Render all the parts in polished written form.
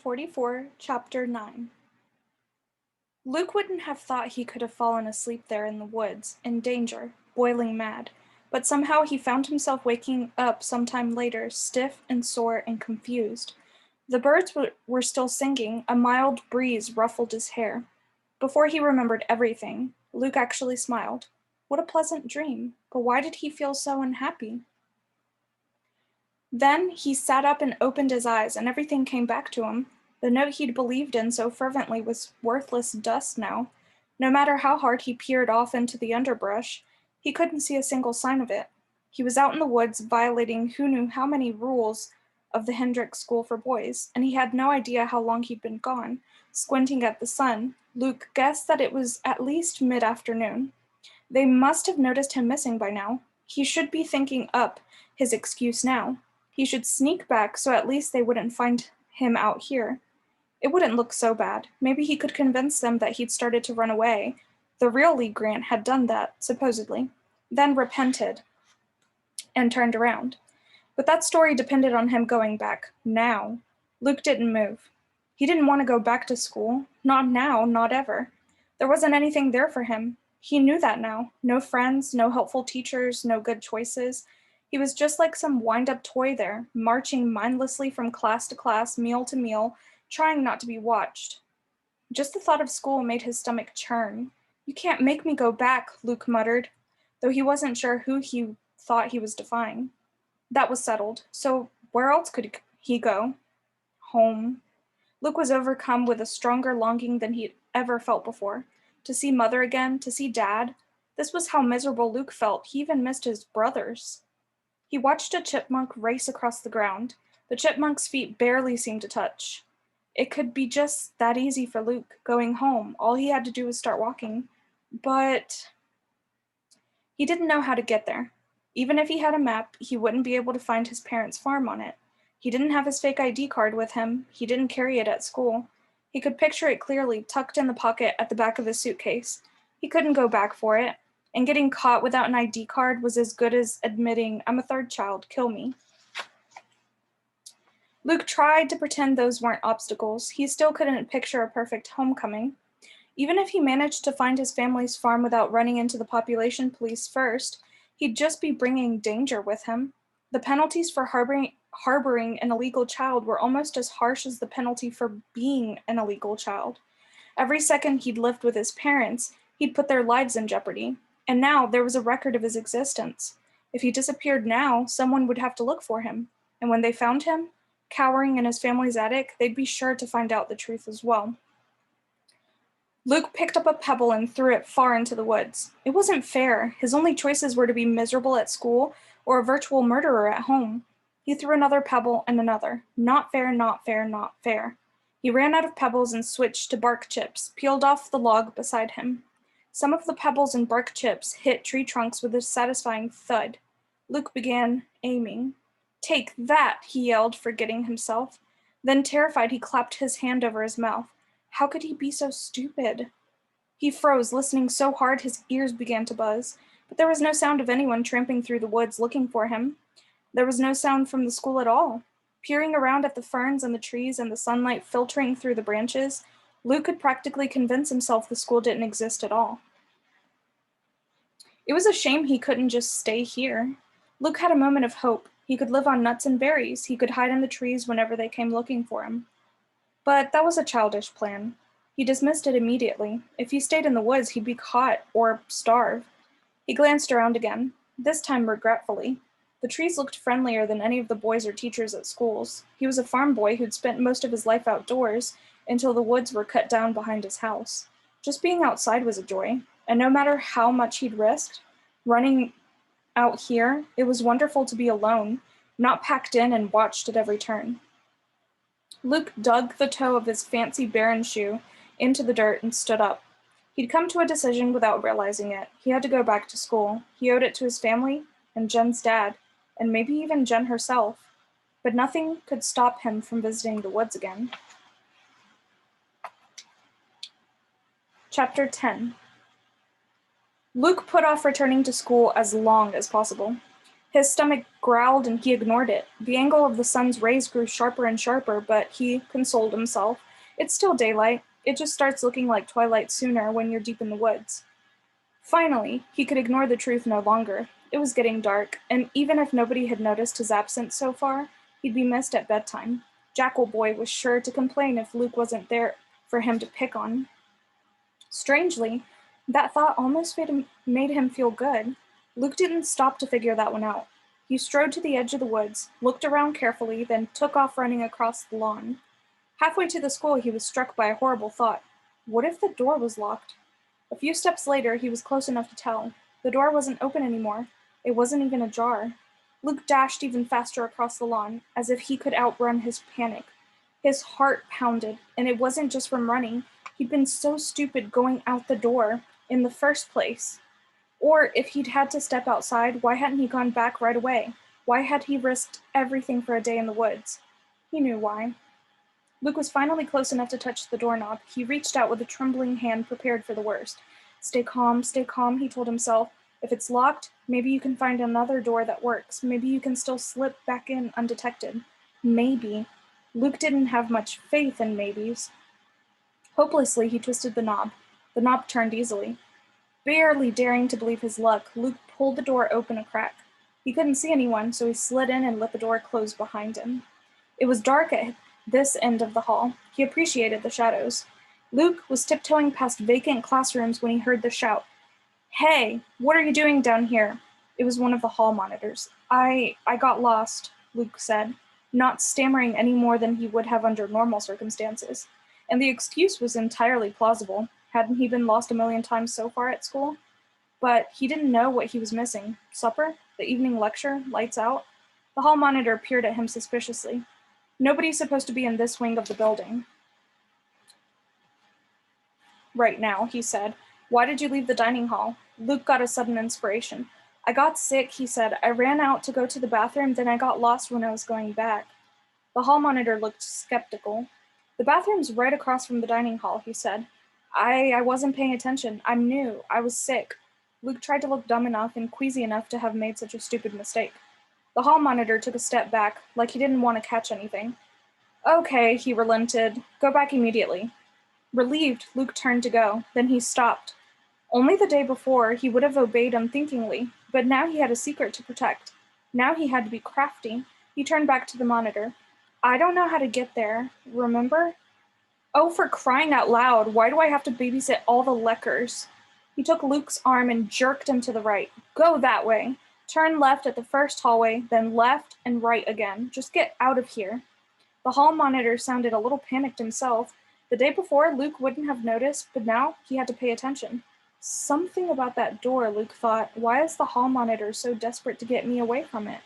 44, Chapter 9. Luke wouldn't have thought he could have fallen asleep there in the woods, in danger, boiling mad, but somehow he found himself waking up sometime later, stiff and sore and confused. The birds were still singing, a mild breeze ruffled his hair. Before he remembered everything, Luke actually smiled. What a pleasant dream, but why did he feel so unhappy? Then he sat up and opened his eyes, and everything came back to him. The note he'd believed in so fervently was worthless dust now. No matter how hard he peered off into the underbrush, he couldn't see a single sign of it. He was out in the woods violating who knew how many rules of the Hendricks School for Boys, and he had no idea how long he'd been gone. Squinting at the sun, Luke guessed that it was at least mid-afternoon. They must have noticed him missing by now. He should be thinking up his excuse now. He should sneak back so at least they wouldn't find him out here. It wouldn't look so bad. Maybe he could convince them that he'd started to run away. The real Lee Grant had done that, supposedly, then repented and turned around. But that story depended on him going back, now. Luke didn't move. He didn't want to go back to school. Not now, not ever. There wasn't anything there for him. He knew that now. No friends, no helpful teachers, no good choices. He was just like some wind-up toy there, marching mindlessly from class to class, meal to meal, trying not to be watched. Just the thought of school made his stomach churn. "You can't make me go back," Luke muttered, though he wasn't sure who he thought he was defying. That was settled. So where else could he go? Home. Luke was overcome with a stronger longing than he'd ever felt before. To see Mother again, to see Dad. This was how miserable Luke felt. He even missed his brothers. He watched a chipmunk race across the ground. The chipmunk's feet barely seemed to touch. It could be just that easy for Luke, going home. All he had to do was start walking. But he didn't know how to get there. Even if he had a map, he wouldn't be able to find his parents' farm on it. He didn't have his fake ID card with him. He didn't carry it at school. He could picture it clearly, tucked in the pocket at the back of his suitcase. He couldn't go back for it. And getting caught without an ID card was as good as admitting, "I'm a third child, kill me." Luke tried to pretend those weren't obstacles. He still couldn't picture a perfect homecoming. Even if he managed to find his family's farm without running into the population police first, he'd just be bringing danger with him. The penalties for harboring an illegal child were almost as harsh as the penalty for being an illegal child. Every second he'd lived with his parents, he'd put their lives in jeopardy. And now there was a record of his existence. If he disappeared now, someone would have to look for him. And when they found him, cowering in his family's attic, they'd be sure to find out the truth as well. Luke picked up a pebble and threw it far into the woods. It wasn't fair. His only choices were to be miserable at school or a virtual murderer at home. He threw another pebble and another. Not fair, not fair, not fair. He ran out of pebbles and switched to bark chips, peeled off the log beside him. Some of the pebbles and bark chips hit tree trunks with a satisfying thud. Luke began aiming. "Take that," he yelled, forgetting himself. Then, terrified, he clapped his hand over his mouth. How could he be so stupid? He froze, listening so hard his ears began to buzz. But there was no sound of anyone tramping through the woods looking for him. There was no sound from the school at all. Peering around at the ferns and the trees and the sunlight filtering through the branches, Luke could practically convince himself the school didn't exist at all. It was a shame he couldn't just stay here. Luke had a moment of hope. He could live on nuts and berries. He could hide in the trees whenever they came looking for him. But that was a childish plan. He dismissed it immediately. If he stayed in the woods, he'd be caught or starve. He glanced around again, this time regretfully. The trees looked friendlier than any of the boys or teachers at schools. He was a farm boy who'd spent most of his life outdoors until the woods were cut down behind his house. Just being outside was a joy, and no matter how much he'd risked running out here, it was wonderful to be alone, not packed in and watched at every turn. Luke dug the toe of his fancy Baron shoe into the dirt and stood up. He'd come to a decision without realizing it. He had to go back to school. He owed it to his family and Jen's dad, and maybe even Jen herself. But nothing could stop him from visiting the woods again. Chapter 10. Luke put off returning to school as long as possible. His stomach growled and he ignored it. The angle of the sun's rays grew sharper and sharper, but he consoled himself. It's still daylight. It just starts looking like twilight sooner when you're deep in the woods. Finally, he could ignore the truth no longer. It was getting dark, and even if nobody had noticed his absence so far, he'd be missed at bedtime. Jackal Boy was sure to complain if Luke wasn't there for him to pick on. Strangely, that thought almost made him feel good. Luke didn't stop to figure that one out. He strode to the edge of the woods, looked around carefully, then took off running across the lawn. Halfway to the school, he was struck by a horrible thought. What if the door was locked? A few steps later, he was close enough to tell. The door wasn't open anymore. It wasn't even ajar. Luke dashed even faster across the lawn, as if he could outrun his panic. His heart pounded, and it wasn't just from running. He'd been so stupid going out the door in the first place. Or if he'd had to step outside, why hadn't he gone back right away? Why had he risked everything for a day in the woods? He knew why. Luke was finally close enough to touch the doorknob. He reached out with a trembling hand, prepared for the worst. Stay calm, he told himself. If it's locked, maybe you can find another door that works. Maybe you can still slip back in undetected. Maybe. Luke didn't have much faith in maybes. Hopelessly, he twisted the knob. The knob turned easily. Barely daring to believe his luck, Luke pulled the door open a crack. He couldn't see anyone, so he slid in and let the door close behind him. It was dark at this end of the hall. He appreciated the shadows. Luke was tiptoeing past vacant classrooms when he heard the shout. Hey, what are you doing down here? It was one of the hall monitors. I got lost, Luke said, not stammering any more than he would have under normal circumstances. And the excuse was entirely plausible. Hadn't he been lost a million times so far at school? But he didn't know what he was missing. Supper? The evening lecture? Lights out? The hall monitor peered at him suspiciously. Nobody's supposed to be in this wing of the building right now, he said. Why did you leave the dining hall? Luke got a sudden inspiration. I got sick, he said. I ran out to go to the bathroom, then I got lost when I was going back. The hall monitor looked skeptical. The bathroom's right across from the dining hall, he said. I wasn't paying attention. I'm new. I was sick. Luke tried to look dumb enough and queasy enough to have made such a stupid mistake. The hall monitor took a step back, like he didn't want to catch anything. Okay, he relented. Go back immediately. Relieved, Luke turned to go. Then he stopped. Only the day before, he would have obeyed unthinkingly, but now he had a secret to protect. Now he had to be crafty. He turned back to the monitor. I don't know how to get there, remember? Oh, for crying out loud, why do I have to babysit all the Leckers? He took Luke's arm and jerked him to the right. Go that way. Turn left at the first hallway, then left and right again. Just get out of here. The hall monitor sounded a little panicked himself. The day before, Luke wouldn't have noticed, but now he had to pay attention. Something about that door, Luke thought. Why is the hall monitor so desperate to get me away from it?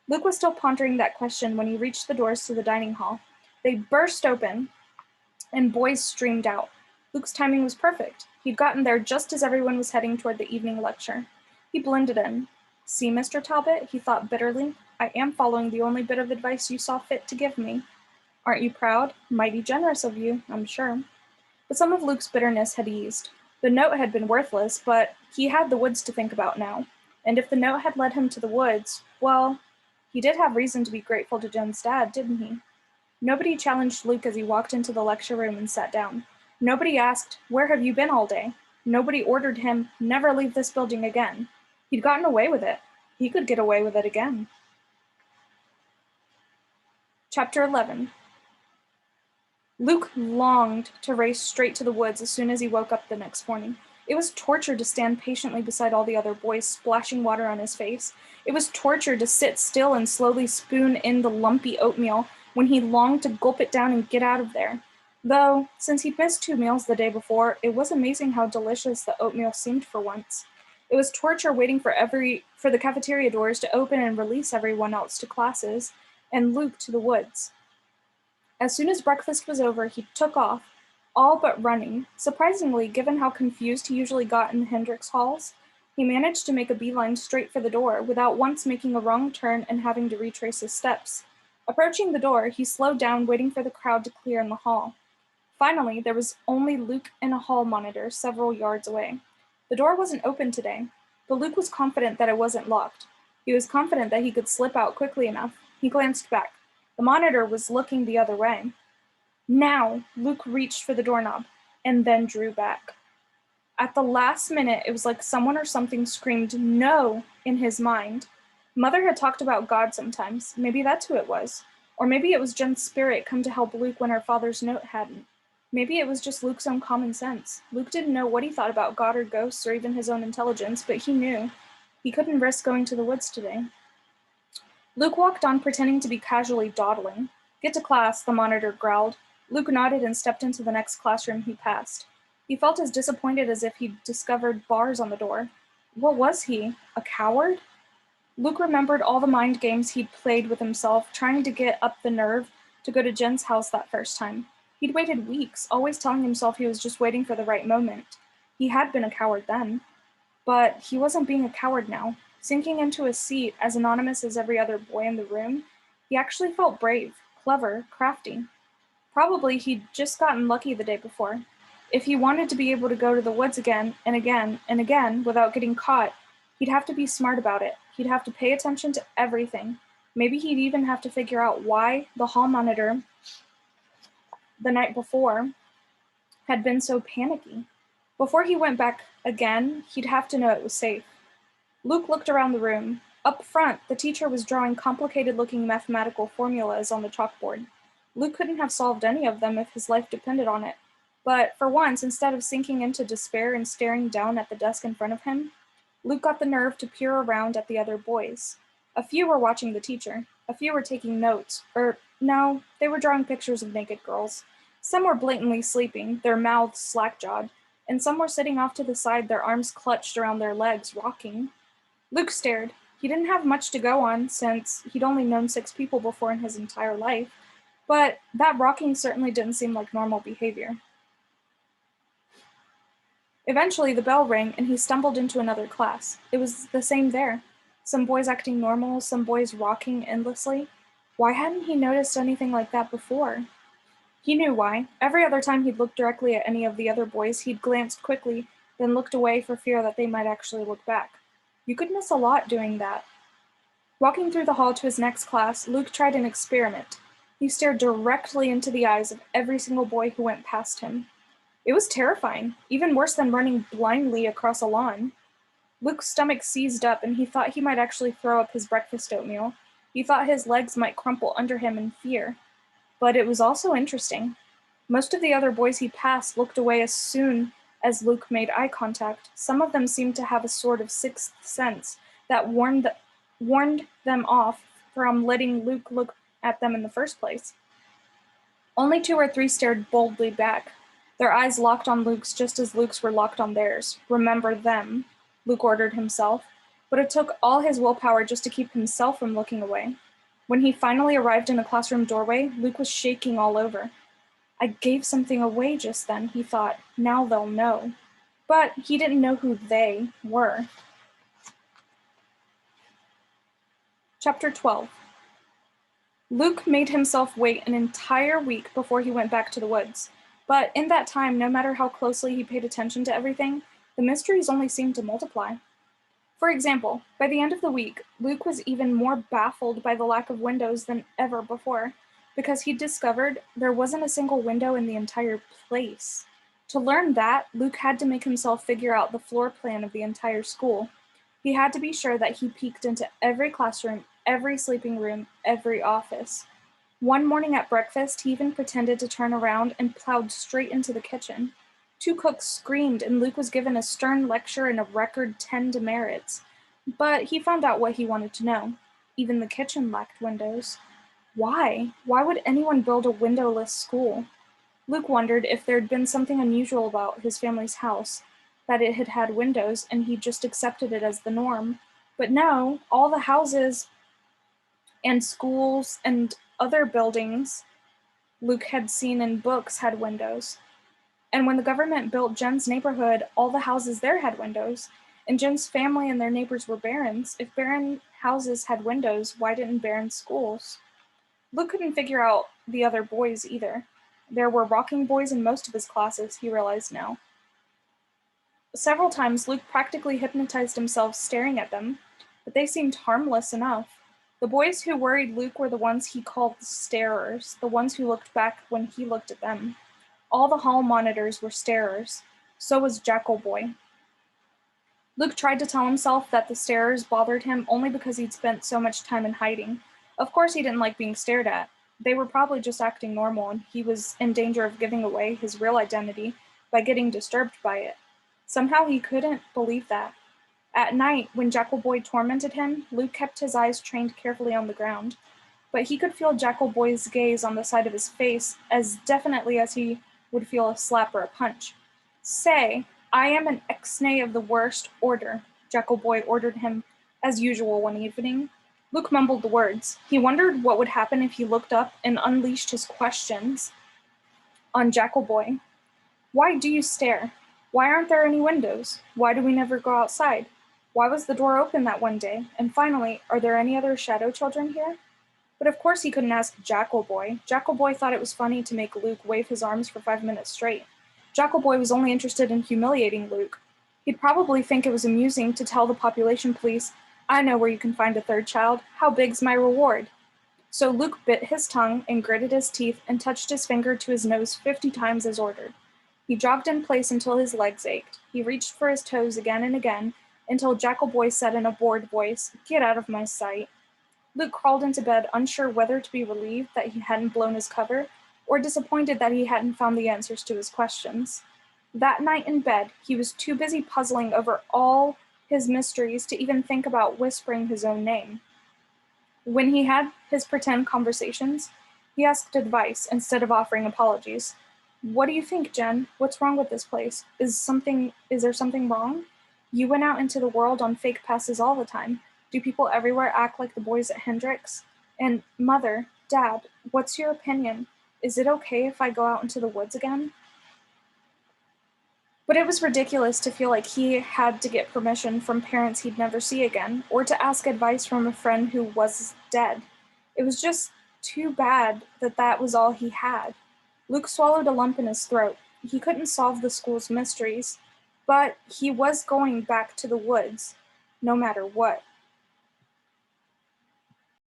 Luke was still pondering that question when he reached the doors to the dining hall. They burst open, and boys streamed out. Luke's timing was perfect. He'd gotten there just as everyone was heading toward the evening lecture. He blended in. See, Mr. Talbot, he thought bitterly, I am following the only bit of advice you saw fit to give me. Aren't you proud? Mighty generous of you, I'm sure. But some of Luke's bitterness had eased. The note had been worthless, but he had the woods to think about now. And if the note had led him to the woods, well, he did have reason to be grateful to Jen's dad, didn't he? Nobody challenged Luke as he walked into the lecture room and sat down. Nobody asked, where have you been all day? Nobody ordered him, never leave this building again. He'd gotten away with it. He could get away with it again. Chapter 11. Luke longed to race straight to the woods as soon as he woke up the next morning. It was torture to stand patiently beside all the other boys, splashing water on his face. It was torture to sit still and slowly spoon in the lumpy oatmeal when he longed to gulp it down and get out of there. Though, since he'd missed 2 meals the day before, it was amazing how delicious the oatmeal seemed for once. It was torture waiting for the cafeteria doors to open and release everyone else to classes, and Luke to the woods. As soon as breakfast was over, he took off, all but running. Surprisingly, given how confused he usually got in the Hendricks halls, he managed to make a beeline straight for the door without once making a wrong turn and having to retrace his steps. Approaching the door, he slowed down, waiting for the crowd to clear in the hall. Finally, there was only Luke and a hall monitor several yards away. The door wasn't open today, but Luke was confident that it wasn't locked. He was confident that he could slip out quickly enough. He glanced back. The monitor was looking the other way. Now, Luke reached for the doorknob, and then drew back. At the last minute, it was like someone or something screamed "no" in his mind. Mother had talked about God sometimes. Maybe that's who it was. Or maybe it was Jen's spirit come to help Luke when her father's note hadn't. Maybe it was just Luke's own common sense. Luke didn't know what he thought about God or ghosts or even his own intelligence, but he knew. He couldn't risk going to the woods today. Luke walked on, pretending to be casually dawdling. "Get to class," the monitor growled. Luke nodded and stepped into the next classroom he passed. He felt as disappointed as if he'd discovered bars on the door. What was he? A coward? Luke remembered all the mind games he'd played with himself, trying to get up the nerve to go to Jen's house that first time. He'd waited weeks, always telling himself he was just waiting for the right moment. He had been a coward then. But he wasn't being a coward now. Sinking into a seat, as anonymous as every other boy in the room, he actually felt brave, clever, crafty. Probably he'd just gotten lucky the day before. If he wanted to be able to go to the woods again and again and again without getting caught, he'd have to be smart about it. He'd have to pay attention to everything. Maybe he'd even have to figure out why the hall monitor the night before had been so panicky. Before he went back again, he'd have to know it was safe. Luke looked around the room. Up front, the teacher was drawing complicated-looking mathematical formulas on the chalkboard. Luke couldn't have solved any of them if his life depended on it. But for once, instead of sinking into despair and staring down at the desk in front of him, Luke got the nerve to peer around at the other boys. A few were watching the teacher. A few were taking notes. No, they were drawing pictures of naked girls. Some were blatantly sleeping, their mouths slack-jawed, and some were sitting off to the side, their arms clutched around their legs, rocking. Luke stared. He didn't have much to go on, since he'd only known 6 people before in his entire life, but that rocking certainly didn't seem like normal behavior. Eventually, the bell rang, and he stumbled into another class. It was the same there. Some boys acting normal, some boys rocking endlessly. Why hadn't he noticed anything like that before? He knew why. Every other time he'd looked directly at any of the other boys, he'd glanced quickly, then looked away for fear that they might actually look back. You could miss a lot doing that. Walking through the hall to his next class, Luke tried an experiment. He stared directly into the eyes of every single boy who went past him. It was terrifying, even worse than running blindly across a lawn. Luke's stomach seized up, and he thought he might actually throw up his breakfast oatmeal. He thought his legs might crumple under him in fear. But it was also interesting. Most of the other boys he passed looked away as soon as Luke made eye contact. Some of them seemed to have a sort of sixth sense that warned them off from letting Luke look at them in the first place. Only 2 or 3 stared boldly back. Their eyes locked on Luke's just as Luke's were locked on theirs. "Remember them," Luke ordered himself, but it took all his willpower just to keep himself from looking away. When he finally arrived in a classroom doorway, Luke was shaking all over. "I gave something away just then," he thought. "Now they'll know." But he didn't know who they were. Chapter 12. Luke made himself wait an entire week before he went back to the woods. But in that time, no matter how closely he paid attention to everything, the mysteries only seemed to multiply. For example, by the end of the week, Luke was even more baffled by the lack of windows than ever before, because he'd discovered there wasn't a single window in the entire place. To learn that, Luke had to make himself figure out the floor plan of the entire school. He had to be sure that he peeked into every classroom, every sleeping room, every office. One morning at breakfast, he even pretended to turn around and plowed straight into the kitchen. 2 cooks screamed, and Luke was given a stern lecture and a record 10 demerits. But he found out what he wanted to know. Even the kitchen lacked windows. Why? Why would anyone build a windowless school? Luke wondered if there'd been something unusual about his family's house, that it had had windows and he just accepted it as the norm. But no, all the houses and schools and other buildings Luke had seen in books had windows. And when the government built Jen's neighborhood, all the houses there had windows. And Jen's family and their neighbors were barons. If barren houses had windows, why didn't barren schools? Luke couldn't figure out the other boys either. There were rocking boys in most of his classes, he realized now. Several times, Luke practically hypnotized himself staring at them, but they seemed harmless enough. The boys who worried Luke were the ones he called starers, the ones who looked back when he looked at them. All the hall monitors were starers. So was Jackal Boy. Luke tried to tell himself that the starers bothered him only because he'd spent so much time in hiding. Of course he didn't like being stared at. They were probably just acting normal, and he was in danger of giving away his real identity by getting disturbed by it. Somehow he couldn't believe that. At night, when Jackal Boy tormented him, Luke kept his eyes trained carefully on the ground. But he could feel Jackal Boy's gaze on the side of his face as definitely as he would feel a slap or a punch. Say, I am an Ixnay of the worst order, Jackal Boy ordered him as usual one evening. Luke mumbled the words. He wondered what would happen if he looked up and unleashed his questions on Jackal Boy. Why do you stare? Why aren't there any windows? Why do we never go outside? Why was the door open that one day? And finally, are there any other shadow children here? But of course he couldn't ask Jackal Boy. Jackal Boy thought it was funny to make Luke wave his arms for 5 minutes straight. Jackal Boy was only interested in humiliating Luke. He'd probably think it was amusing to tell the population police, I know where you can find a third child. How big's my reward? So Luke bit his tongue and gritted his teeth and touched his finger to his nose 50 times as ordered. He jogged in place until his legs ached. He reached for his toes again and again until Jackal Boy said in a bored voice, Get out of my sight. Luke crawled into bed, unsure whether to be relieved that he hadn't blown his cover or disappointed that he hadn't found the answers to his questions. That night in bed, he was too busy puzzling over all his mysteries to even think about whispering his own name. When he had his pretend conversations, he asked advice instead of offering apologies. What do you think, Jen? What's wrong with this place? Is there something wrong? You went out into the world on fake passes all the time. Do people everywhere act like the boys at Hendrix? And Mother, Dad, what's your opinion? Is it okay if I go out into the woods again? But it was ridiculous to feel like he had to get permission from parents he'd never see again, or to ask advice from a friend who was dead. It was just too bad that that was all he had. Luke swallowed a lump in his throat. He couldn't solve the school's mysteries, but he was going back to the woods, no matter what.